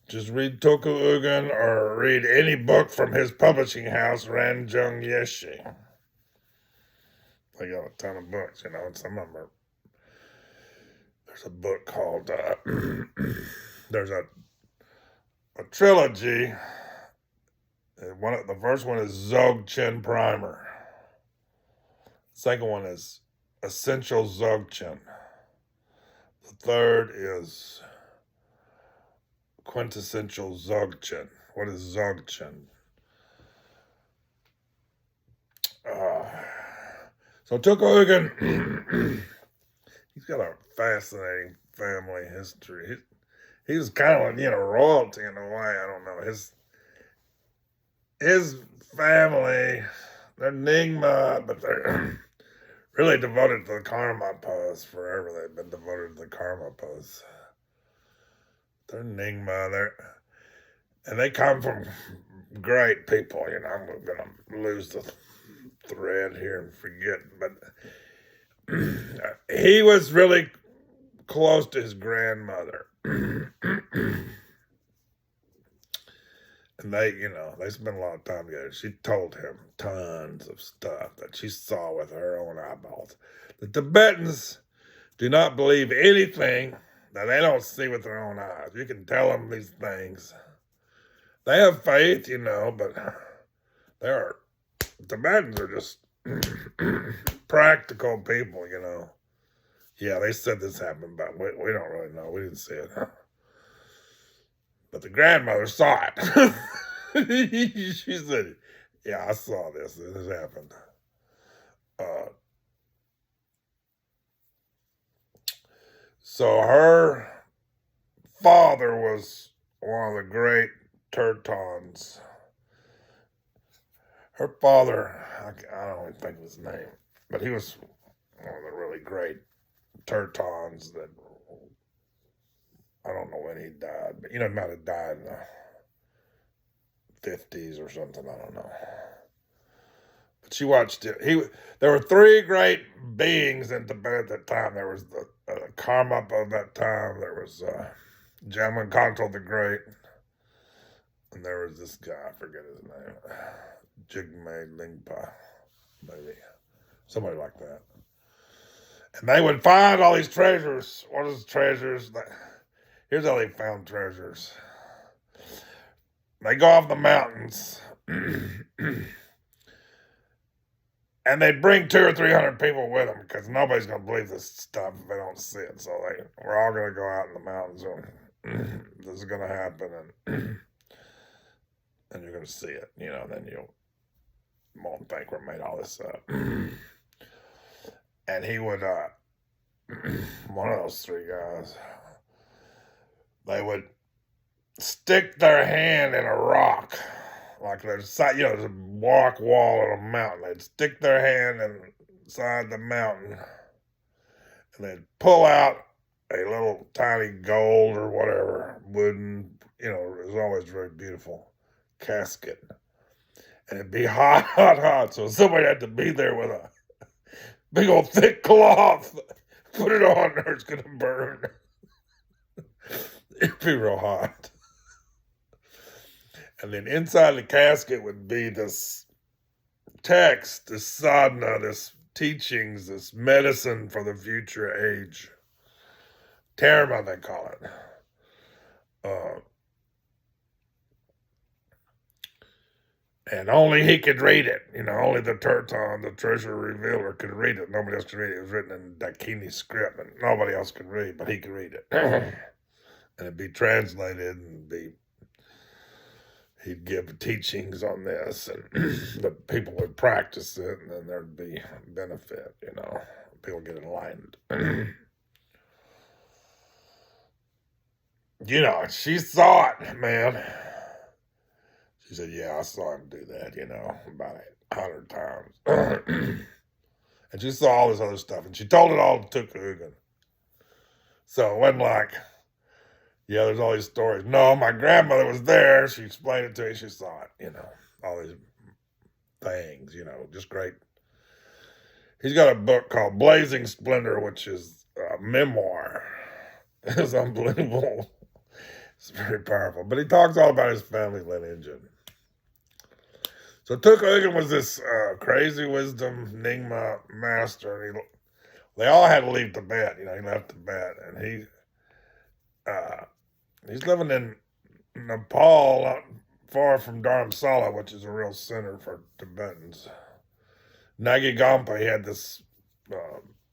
Just read Tokuugan or read any book from his publishing house, Ranjung Yeshi. They got a ton of books, and some of them are. There's a book called, there's a trilogy. The first one is Dzogchen Primer. The second one is Essential Dzogchen. The third is Quintessential Dzogchen. What is Dzogchen? So Tokuugan, he's got a fascinating family history. He's kind of royalty in a way. I don't know. His family, they're Nyingma, but they're really devoted to the karma pose. Forever they've been devoted to the karma pose. They're Nyingma, and they come from great people. I'm gonna lose the thread here and forget, but he was really close to his grandmother. And they spent a lot of time together. She told him tons of stuff that she saw with her own eyeballs. The Tibetans do not believe anything that they don't see with their own eyes. You can tell them these things. They have faith, but Tibetans are just practical people, Yeah, they said this happened, but we don't really know. We didn't see it. But the grandmother saw it. She said, yeah, I saw this. This happened. So her father was one of the great Tertons. Her father, I don't even think of his name, but he was one of the really great Tertons that, I don't know when he died, but he might have died in the 50s or something, I don't know. But she watched it. There were three great beings in Tibet at that time. There was the Karmapa of that time. There was Jamlin Khantel the Great. And there was this guy, I forget his name. Jigme Lingpa, maybe. Somebody like that. And they would find all these treasures. What is treasures? Here's how they found treasures. They go off the mountains. And they'd bring 200 or 300 people with them because nobody's going to believe this stuff if they don't see it. So we're all going to go out in the mountains and this is going to happen. And you're going to see it, then you won't think we made all this up. And he would, one of those three guys, they would stick their hand in a rock. Like there's a rock wall on a mountain. They'd stick their hand inside the mountain and they'd pull out a little tiny gold or whatever, wooden, it was always very beautiful casket. And it'd be hot, hot, hot. So somebody had to be there with a big old thick cloth. Put it on or it's going to burn. It'd be real hot. And then inside the casket would be this text, this sadhana, this teachings, this medicine for the future age. Dharma, they call it. And only he could read it. Only the Terton, the treasure revealer, could read it. Nobody else could read it. It was written in Dakini script, and nobody else could read, but he could read it. And it'd be translated, and he'd give teachings on this, and the people would practice it, and then there'd be benefit, people get enlightened. She saw it, man. She said, yeah, I saw him do that, about 100 times. And she saw all this other stuff, and she told it all to Tokuugan. So it wasn't like, yeah, there's all these stories. No, my grandmother was there. She explained it to me. She saw it, all these things, just great. He's got a book called Blazing Splendor, which is a memoir. It's unbelievable. It's very powerful. But he talks all about his family lineage. So Tukahugan was this crazy wisdom Nyingma master, and they all had to leave Tibet. You know, he left Tibet, and he's living in Nepal, not far from Dharamsala, which is a real center for Tibetans. Nagi Gampa, he had this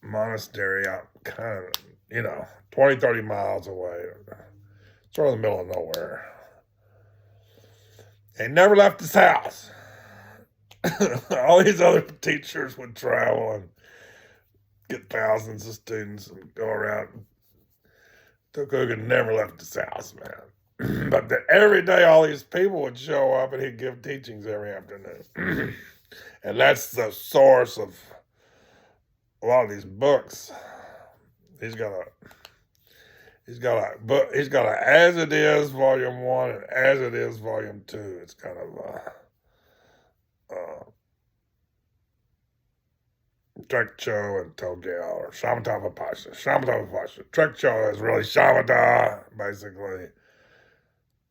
monastery out kind of, 20, 30 miles away, sort of in the middle of nowhere. He never left his house. All these other teachers would travel and get thousands of students and go around. Tukahugan never left his house, man. But every day, all these people would show up, and he'd give teachings every afternoon. And that's the source of a lot of these books. He's got a As It Is Volume 1 and As It Is Volume 2. It's kind of Trek Cho and Togel, or Shamatha Vipassana. Trek Cho is really Shamatha, basically.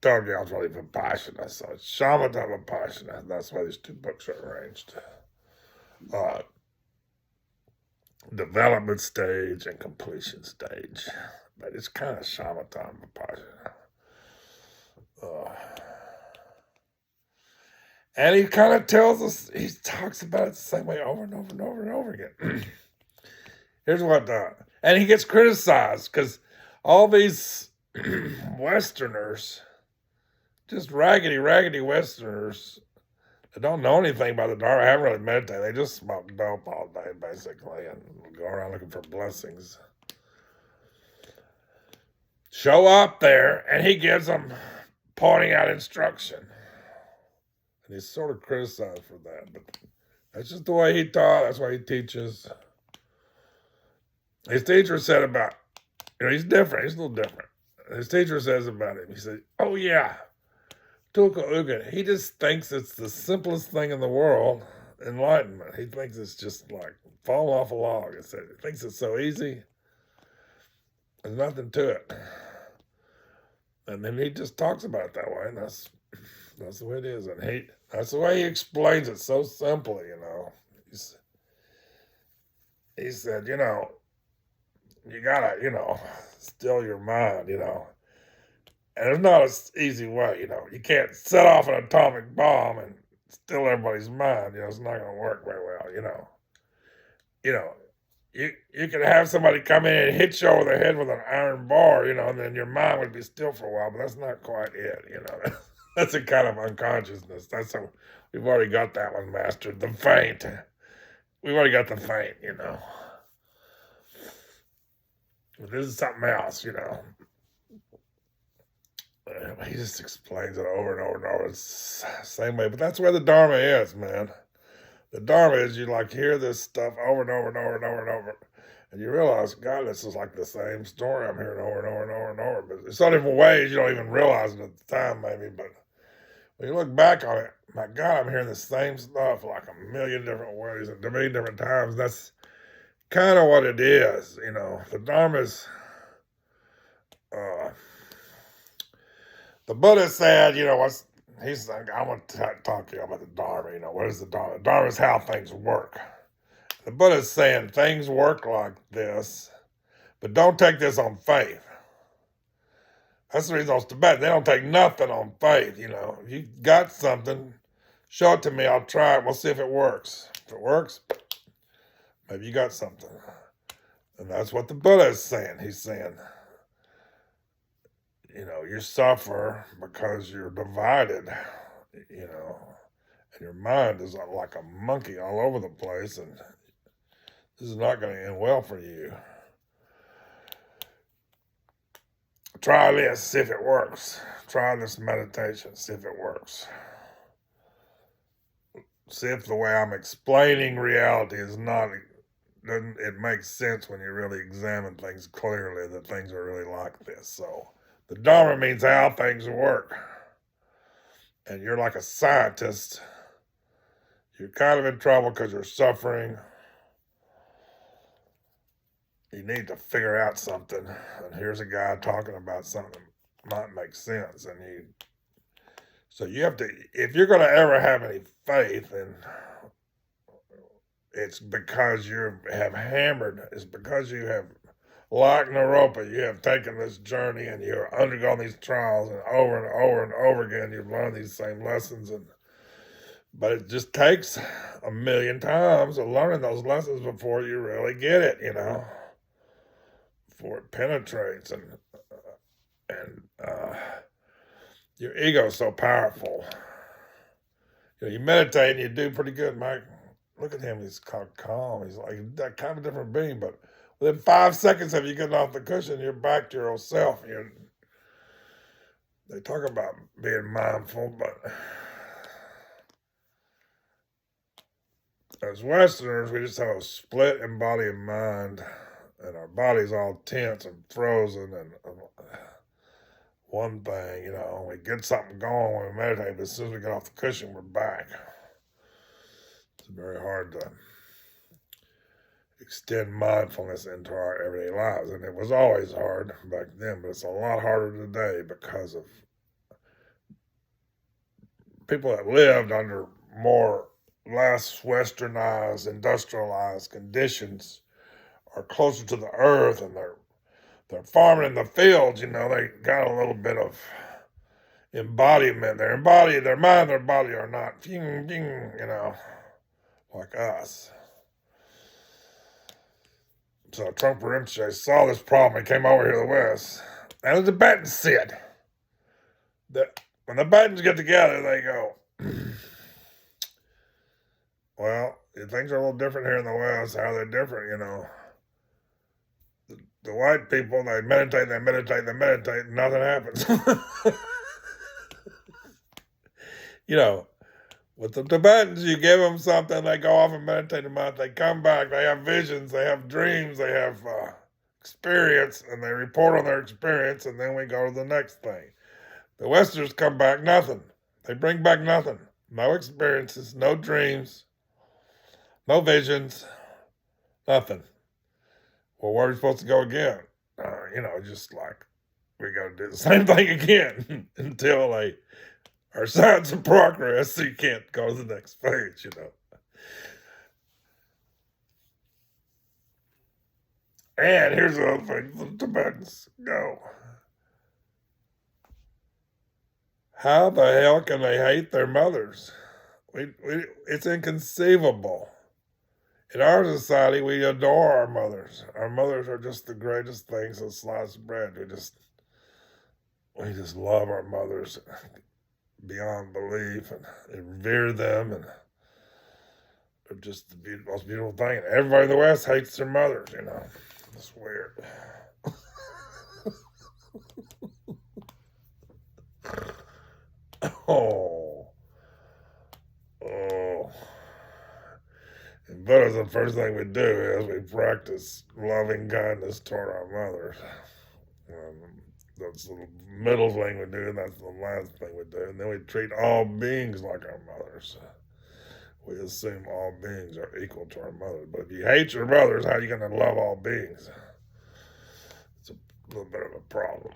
Togel's really Vipassana, so it's Shamatha Vipassana. That's why these two books are arranged. Development stage and completion stage. But it's kind of Shamatha and Vipassana. And he kind of tells us, he talks about it the same way over and over and over and over again. Here's what, and he gets criticized because all these Westerners, just raggedy Westerners that don't know anything about the Dharma, haven't really meditated. They just smoke dope all day, basically, and go around looking for blessings. Show up there, and he gives them pointing out instruction. And he's sort of criticized for that, but that's just the way he taught. That's why he teaches. His teacher said about, he's different. He's a little different. His teacher says about him, he said, oh yeah, Tukahugan, he just thinks it's the simplest thing in the world, enlightenment. He thinks it's just like falling off a log. He thinks it's so easy. There's nothing to it. And then he just talks about it that way, and that's the way it is. And that's the way he explains it so simply, He said, you gotta, still your mind, And there's not an easy way, You can't set off an atomic bomb and still everybody's mind, It's not going to work very well, You could have somebody come in and hit you over the head with an iron bar, and then your mind would be still for a while, but that's not quite it, That's a kind of unconsciousness. We've already got that one mastered. The feint. We've already got the feint, But this is something else, He just explains it over and over and over. It's the same way. But that's where the Dharma is, man. The Dharma is you hear this stuff over and over and over and over and over. And you realize, God, this is like the same story I'm hearing over and over and over and over. But it's so different ways you don't even realize it at the time, maybe. But when you look back on it, my God, I'm hearing the same stuff like a million different ways at a million different times. That's kind of what it is, The Dharma is, the Buddha said, he's like, I want to talk to you about the Dharma, what is the Dharma? The Dharma is how things work. The Buddha is saying things work like this, but don't take this on faith. That's the reason those Tibetans, they don't take nothing on faith, If you got something, show it to me, I'll try it, we'll see if it works. If it works, maybe you got something. And that's what the Buddha is saying. He's saying, you suffer because you're divided, and your mind is like a monkey all over the place, and this is not going to end well for you. Try this, see if it works. Try this meditation, see if it works. See if the way I'm explaining reality doesn't it makes sense when you really examine things clearly, that things are really like this. So the Dharma means how things work. And you're like a scientist. You're kind of in trouble because you're suffering. You need to figure out something. And here's a guy talking about something might make sense. So you have to, if you're going to ever have any faith, then it's because you have hammered, it's because you have, like Naropa, you have taken this journey and you've undergone these trials, and over again, you've learned these same lessons. But it just takes a million times of learning those lessons before you really get it, before it penetrates. And your ego's so powerful. You meditate and you do pretty good, Mike. Look at him, he's calm. He's like that kind of different being, but within 5 seconds of you getting off the cushion, you're back to your old self. They talk about being mindful, but as Westerners, we just have a split in body and mind, and our body's all tense and frozen. And one thing, we get something going when we meditate, but as soon as we get off the cushion, we're back. It's very hard to extend mindfulness into our everyday lives, and it was always hard back then, but it's a lot harder today because of people that lived under less westernized, industrialized conditions are closer to the earth, and they're farming in the fields. They got a little bit of embodiment. Their mind, their body are not like us. So Trump Rinpoche saw this problem and came over here to the West. And the Tibetans said that when the Tibetans get together, they go, well, things are a little different here in the West. How are they different, The white people, they meditate, and nothing happens. With the Tibetans, you give them something, they go off and meditate a month, they come back, they have visions, they have dreams, they have experience, and they report on their experience, and then we go to the next thing. The Westerners come back, nothing. They bring back nothing. No experiences, no dreams, no visions, nothing. Well, where are we supposed to go again? Just like we got to do the same thing again until they are signs of progress, so you can't go to the next page, And here's the other thing the Tibetans go. How the hell can they hate their mothers? It's inconceivable. In our society, we adore our mothers. Our mothers are just the greatest things since sliced bread. We just love our mothers beyond belief, and revere them, and they're just the most beautiful thing. And everybody in the West hates their mothers, It's weird. Oh. In Buddhism, the first thing we do is we practice loving kindness toward our mothers. That's the middle thing we do, and that's the last thing we do. And then we treat all beings like our mothers. We assume all beings are equal to our mothers. But if you hate your mothers, how are you going to love all beings? It's a little bit of a problem.